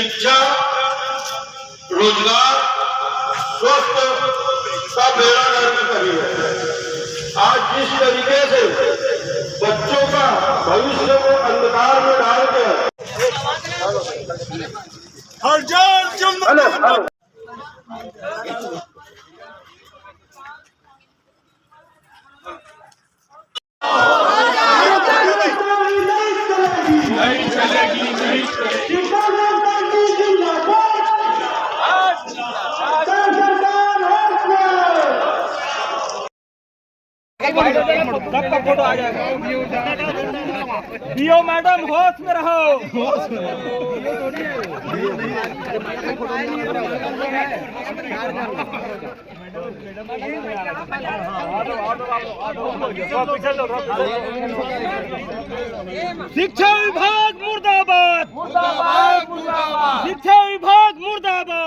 शिक्षा, रोजगार, स्वस्थ का बेड़ा गर्क करी है। आज जिस तरीके से बच्चों का भविष्य को अंधकार में डाल के नहीं चलेगी, नहीं चलेगी। सबका फोटो आ जाएगा। डीओ मैडम होश में रहो। शिक्षा विभाग मुर्दाबाद, शिक्षा विभाग मुर्दाबाद।